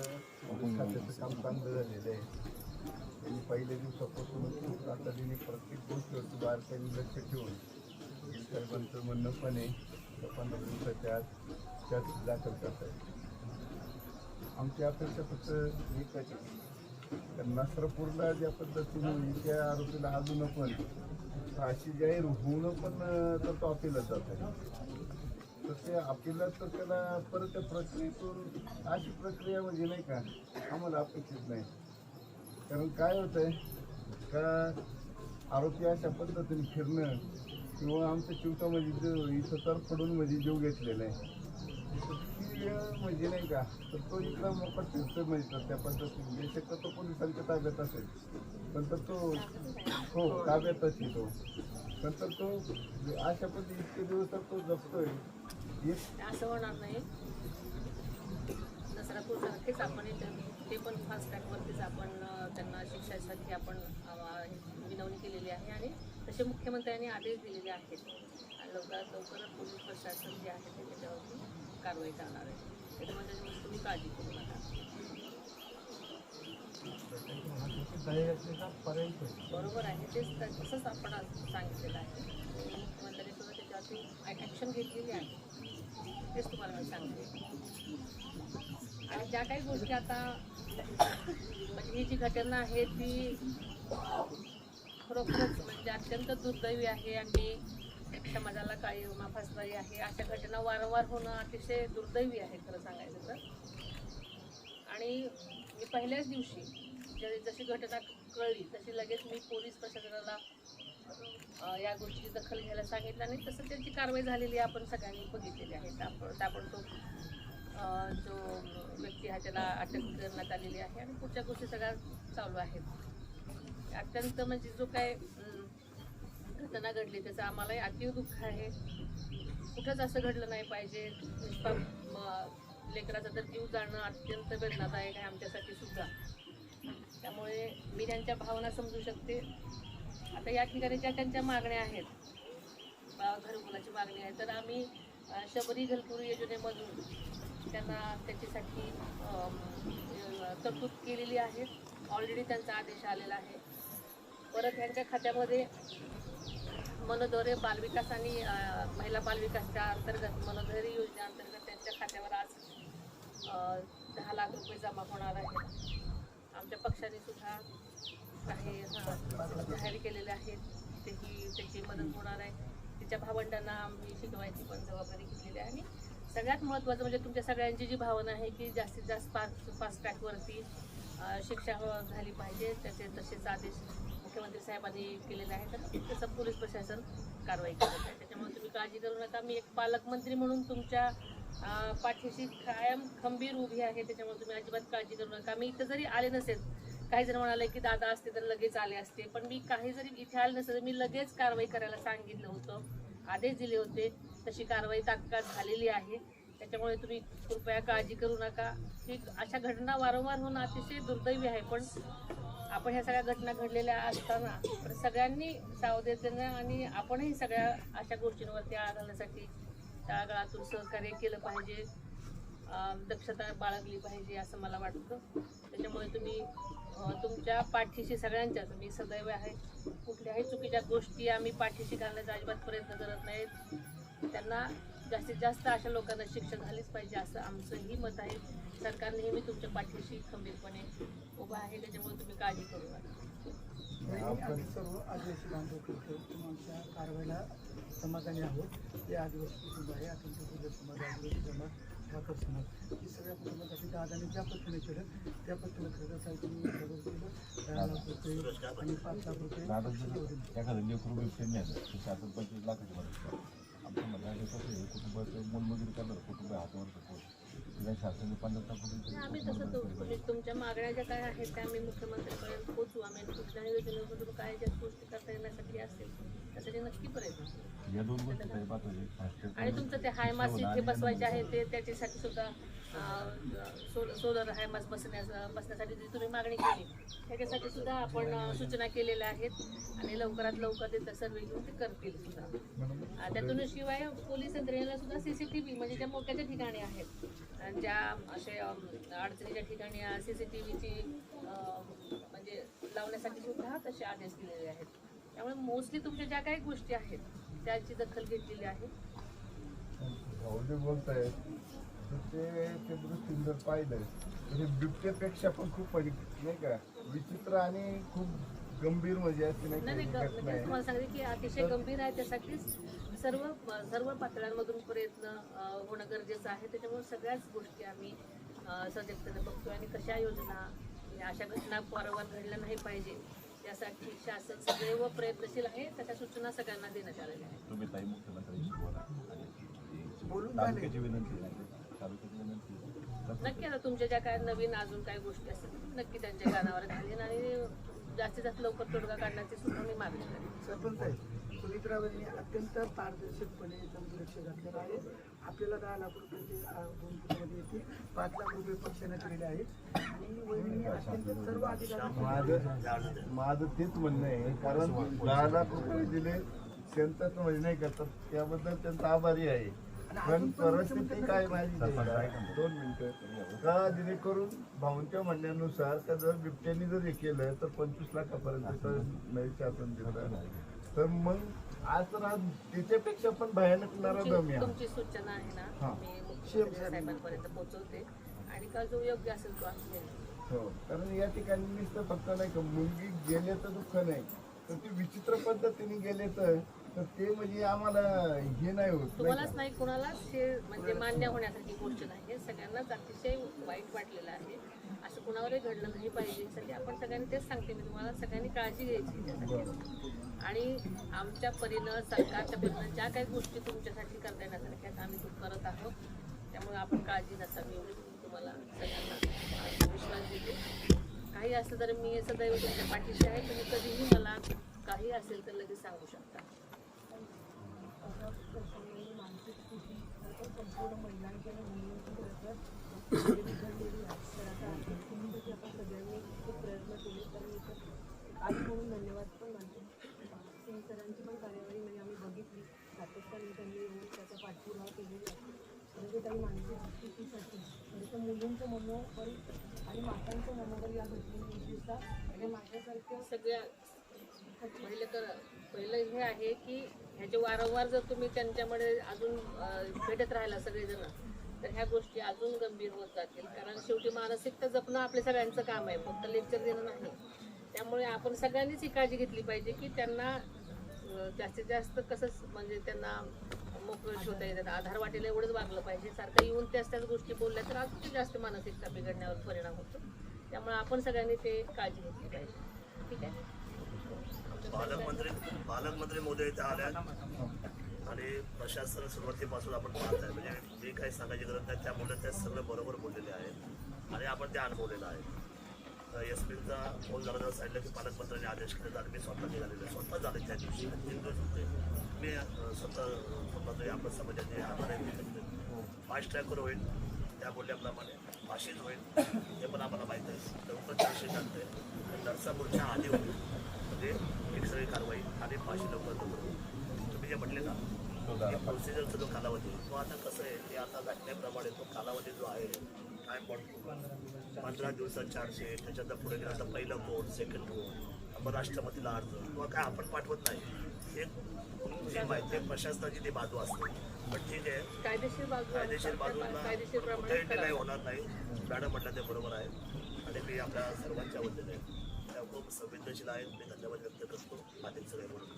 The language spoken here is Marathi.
पोलीस खात्याचं काम चांगलं झालेलं आहे. त्यांनी पहिल्या दिवसापासूनच खूप तातडीने प्रत्येक गोष्टीवरती बारकाईने लक्ष ठेवून साहेबांचं म्हणणं पण आहे तर 15 दिवसाच्या आत त्यात दाखल करता येईल. आमची अपेक्षा फक्त एकच आहे तर नसरापूरला ज्या पद्धतीने त्या आरोपीला अजून पण फाशी जाहीर होणं पण तर तो अपिलात जात आहे. तर ते अपिलात तर त्याला परत त्या प्रक्रियेतून अशी प्रक्रिया म्हणजे नाही का आम्हाला अपेक्षित नाही. कारण काय होतं आहे का आरोपी अशा पद्धतीने फिरणं किंवा आमच्या चिवटामध्ये जो इथं तर पडून म्हणजे जीव घेतलेला आहे ती म्हणजे नाही का तर तो इथला मोका फिरतोय म्हणजे त्या पद्धतीने शक्यतो पोलिसांच्या ताब्यात असेल पण तर तो हो ताब्यातच येतो पण तर तो अशा पद्धती इतके दिवस तर तो जपतोय असं होणार नाही. नसरापूरसारखेच आपण ते पण फास्ट ट्रॅकवरतीच आपण त्यांना शिक्षासाठी आपण विनवणी केलेली आहे आणि तसे मुख्यमंत्र्यांनी आदेश दिलेले आहेत. लवकरच पोलीस प्रशासन जे आहे ते त्याच्यावरती कारवाई करणार आहे. त्याच्यामुळे तुम्ही काळजी करू नका. बरोबर आहे तेच तसंच आपण सांगितलेलं आहे. मुख्यमंत्र्यांनी सुद्धा त्याच्यावरती ॲक्शन घेतलेली आहे. तेच तुम्हाला मी सांगते. आणि ज्या काही गोष्टी आता म्हणजे ही जी घटना आहे ती खरोखरच म्हणजे अत्यंत दुर्दैवी आहे आणि समाजाला काही माफासदारी आहे. अशा घटना वारंवार होणं अतिशय दुर्दैवी आहे खरं सांगायचं तर. आणि मी पहिल्याच दिवशी जशी घटना कळली तशी लगेच मी पोलीस प्रशासनाला या गोष्टीची दखल घ्यायला सांगितलं आणि तसं त्याची कारवाई झालेली आपण सगळ्यांनी बघितलेली आहे. ताबडतोब जो व्यक्ती आहे त्याला अटक करण्यात आलेली आहे आणि पुढच्या गोष्टी सगळ्या चालू आहेत. अत्यंत म्हणजे जो काय घटना घडली त्याचं आम्हालाही अतीव दुःख आहे. कुठंच असं घडलं नाही पाहिजे. लेकराचा तर जीव जाणं अत्यंत वेदनादायक आहे आमच्यासाठी सुद्धा. त्यामुळे मी त्यांच्या भावना समजू शकते. आता या ठिकाणी ज्या त्यांच्या मागण्या आहेत घरकुलाची मागणी आहे तर आम्ही शबरी घरकुल योजनेमधून त्यांना त्याच्यासाठी तरतूद केलेली आहे. ऑलरेडी त्यांचा आदेश आलेला आहे. परत ह्यांच्या खात्यामध्ये मनोधैर्य बालविकास आणि महिला बालविकासच्या अंतर्गत मनोधैर्य योजनेअंतर्गत त्यांच्या खात्यावर आज 10 लाख रुपये जमा होणार आहेत. आमच्या पक्षाने सुद्धा काही जाहीर केलेले आहेत. त्याची मदत होणार आहे. तिच्या भावंडांना आम्ही शिकवायची पण जबाबदारी घेतलेली आहे. आणि सगळ्यात महत्त्वाचं म्हणजे तुमच्या सगळ्यांची जी भावना आहे की जास्तीत जास्त फास्ट ट्रॅकवरती शिक्षा झाली पाहिजे तसेच आदेश मुख्यमंत्री साहेबांनी केलेले आहे. तर तसं पोलीस प्रशासन कारवाई करत आहे. त्याच्यामुळे तुम्ही काळजी करू नका. मी एक पालकमंत्री म्हणून तुमच्या पाठीशी कायम खंबीर उभी आहे. त्याच्यामुळे तुम्ही अजिबात काळजी करू नका. मी इथं जरी आले नसेल काही जण म्हणाले की दादा असते तर लगेच आले असते पण मी काही जरी इथे आले नसेल तर मी लगेच कारवाई करायला सांगितलं होतं. आदेश दिले होते. तशी कारवाई तात्काळ झालेली आहे. त्याच्यामुळे तुम्ही कृपया काळजी करू नका. ही अशा घटना वारंवार होणं अतिशय दुर्दैवी आहे. पण आपण ह्या सगळ्या घटना घडलेल्या असताना सगळ्यांनी सावधतेने आणि आपणही सगळ्या अशा गोष्टींवरती आळा घालण्यासाठी तळागाळातून सहकार्य केलं पाहिजे. दक्षता बाळगली पाहिजे असं मला वाटतं. त्याच्यामुळे तुम्ही तुमच्या पाठीशी सगळ्यांच्याच मी सदैव आहे. कुठल्याही चुकीच्या गोष्टी आम्ही पाठीशी घालण्याचा अजिबात प्रयत्न करत नाहीत. त्यांना जास्तीत जास्त अशा लोकांना शिक्षा झालीच पाहिजे असं आमचंही मत आहे. सरकार नेहमी तुमच्या पाठीशी खंबीरपणे उभं आहे. त्याच्यामुळे तुम्ही काळजी करू नका. आपण सर्व आदिवासी बांधव करतो आमच्या कारवाईला समाधानी आहोत. ते आदिवासी कुटुंब आहे. अत्यंत समाज आदिवासी समाज ठाकर समाज ही सगळ्या कुटुंबासाठी दादाने ज्या पद्धतीने केलं त्या पद्धतीने खरं तुम्ही केलं 10 लाख रुपये आणि 5 लाख रुपये एखादं लेकरू व्यवसाय नाही शासन 25 लाखाची मदत आमचं म्हणणं कसं आहे कुटुंबाचं मोलमजुरी करणार कुटुंब हातावर शासनाने 50 लाख आम्ही तसं तुमच्या मागण्या ज्या काय आहेत त्या आम्ही मुख्यमंत्र्यांपर्यंत पोहोचू. आम्ही कुठल्याही योजनेमधून काय ज्या गोष्टी करता येण्यासाठी असतील त्यासाठी नक्की प्रयत्न. या 2 गोष्टी आणि तुमचं ते हायमास इथे बसवायचे आहे ते त्याच्यासाठी सुद्धा सोलर हायमास बसण्यासाठी जी तुम्ही मागणी केली त्याच्यासाठी सुद्धा आपण सूचना केलेल्या आहेत आणि लवकरात लवकर ते सर्वे घेऊन ते करतील सुद्धा. त्यातून शिवाय पोलीस यंत्रणेला सुद्धा CCTV म्हणजे ज्या मोक्याच्या ठिकाणी आहेत आणि ज्या असे अडचणीच्या ठिकाणी CCTVची म्हणजे लावण्यासाठी सुद्धा तसे आदेश दिलेले आहेत. त्यामुळे मोस्टली तुमच्या ज्या काही गोष्टी आहेत त्याची दखल घेतलेली आहे. भाऊ जे बोलतायत ते दृष्टीने जर पाहिलं तर हे बिबट्यापेक्षा पण खूप नाही का विचित्र आणि खूप गंभीर म्हणजे अशी नाही नाही नाही, का म्हणजे घटना आहे. तुम्हाला सांगते की अतिशय गंभीर आहे. त्यासाठीच सर्व पातळ्यांमधून प्रयत्न होणं गरजेचं आहे. त्याच्यामुळे सगळ्याच गोष्टी आम्ही सजगतेने बघतोय आणि कशा योजना अशा घटना वारंवार घडल्या नाही पाहिजे यासाठी शासन सदैव प्रयत्नशील आहे. त्याच्या सूचना सगळ्यांना देण्यात आलेल्या आहेत. तुम्ही ताई मुख्यमंत्र्यांशी बोला आणि बोलून तालुक्याची विनंती आहे. तालुक्याची विनंती आहे. नक्की आता तुमच्या ज्या काय नवीन अजून काही गोष्टी असतील नक्की त्यांच्या कानावर घालेन आणि जास्तीत जास्त लवकर तोडगा काढण्याची सुद्धा मी मागणी करेन. सरपंच आहे सुनीतरावांनी अत्यंत पारदर्शकपणे एकदम लक्ष घातलेलं आहे. आपल्याला 10 लाख रुपये ते 2 फुटामध्ये येतील, 5 लाख रुपये पक्षाने दिलेले आहेत आणि वहिनी अत्यंत सर्व अधिकारी माझं तेच म्हणणं आहे. कारण 10 लाख रुपये दिले सेंटर्स म्हणजे नाही करतात त्याबद्दल त्यांचा आभारी आहे. पण परिस्थिती काय माहिती आहे का? 2 मिनिटं का जेणेकरून भाऊंच्या म्हणण्यानुसार का जर बिबट्याने जर हे केलं तर 25 लाखापर्यंत नाही शासन दिलं तर मग आज तर आज त्याच्यापेक्षा पण भयानक नरदम आहे. तुमची सूचना आहे ना हां. मी मुख्यमंत्री साहेबांपर्यंत पोहोचवते आणि का जो योग्य असेल तो आम्ही घेऊ. हो कारण या ठिकाणी नुसतं फक्त नाही का मुलगी गेले तर दुःख नाही तर ते विचित्र पद्धतीने गेले तर ते म्हणजे आम्हाला हे नाही होत तुम्हालाच नाही कुणालाच हे म्हणजे मान्य होण्यासारखी गोष्ट नाही. हे सगळ्यांनाच अतिशय वाईट वाटलेलं आहे. असं कुणावरही घडलं नाही पाहिजे यासाठी आपण सगळ्यांनी तेच सांगते मी तुम्हाला सगळ्यांनी काळजी घ्यायची त्यासाठी आणि आमच्या परीनं सरकारच्या परीनं ज्या काही गोष्टी तुमच्यासाठी करता येण्यासारख्या आम्ही करत आहोत. त्यामुळे आपण काळजी नसावी एवढी तुम्हाला सगळ्यांना विश्वास देते. काही असलं तर मी सदैव तुमच्या पाठीशी आहे. तुम्ही कधीही मला काही असेल तर लगेच सांगू शकता. मानसिक स्थिती संपूर्ण महिलांच्या बिघडलेली आहे. तर आता त्यासाठी आपण सगळ्यांनी खूप प्रयत्न केले. तर मी तर आज म्हणून धन्यवाद पण मानते. सिंग सरांची पण कार्यवाही म्हणजे आम्ही बघितली. सातत्याने त्यांनी येऊन त्याचा पाठपुरावा केलेला आहे. म्हणजे काही मानसिक स्थितीसाठी म्हणजे त्या मुलींचं मनोबल आणि मातांचं मनोबल या घटनेने विशेषतः म्हणजे माझ्यासारख्या सगळ्या पहिलं हे आहे की ह्याचे वारंवार जर तुम्ही त्यांच्यामध्ये अजून भेटत राहिला सगळेजण तर ह्या गोष्टी अजून गंभीर होत जातील. कारण शेवटी मानसिकता जपणं आपल्या सगळ्यांचं काम आहे, फक्त लेक्चर देणं नाही. त्यामुळे आपण सगळ्यांनीच ही काळजी घेतली पाहिजे की त्यांना जास्तीत जास्त कसं म्हणजे त्यांना मोकळं ठेवता येतात, आधार वाटेल एवढंच वागलं पाहिजे. सारखं येऊन त्याच गोष्टी बोलल्या तर अजून जास्त मानसिकता बिघडण्यावर परिणाम होतो. त्यामुळे आपण सगळ्यांनी ते काळजी घेतली पाहिजे. ठीक आहे. पालकमंत्री मोदी इथे आल्या आणि प्रशासन सुरुवातीपासून आपण पाहत आहे म्हणजे जे काही सांगायची गरज नाही त्यामुळे त्या सगळं बरोबर बोललेले आहेत आणि आपण ते अनुभवलेलं आहे. SP-चा फोन झाला तर सांगितलं की पालकमंत्र्यांनी आदेश केले तर मी स्वतः निघालेले स्वतः झाले त्या दिवशी 3 दिवस होते. मी स्वतः आपल्या समाजाचे आभार आहे. फास्ट ट्रॅकवर होईल त्या बोलल्याप्रमाणे फाशीच होईल हे पण आम्हाला माहीत आहे. लवकर फाशी टाकते नरसापूरच्या आधी होईल म्हणजे एक सगळी कारवाई आणि फाशी लवकर तुम्ही जे म्हटले ना प्रोसिजरचा जो कालावधी तो आता कसं आहे की आता घटनेप्रमाणे तो कालावधी जो आहे टाईम बॉन्ड 15 दिवसात 400 त्याच्यानंतर पुढे गेला तर पहिला कोर्ट सेकंड कोर्ट मग राष्ट्रपतीला अर्ज किंवा काय आपण पाठवत नाही. हे जी माहिती आहे प्रशासनाची ती बाजू असते. पण ठीक आहे कायदेशीर बाजूला कुठेही डिलाय होणार नाही. मॅडम म्हटलं ते बरोबर आहे आणि मी आपल्या सर्वांच्या वतीने त्या खूप संवेदनशील आहेत. मी धन्यवाद व्यक्त करतो. अधिक सगळे म्हणून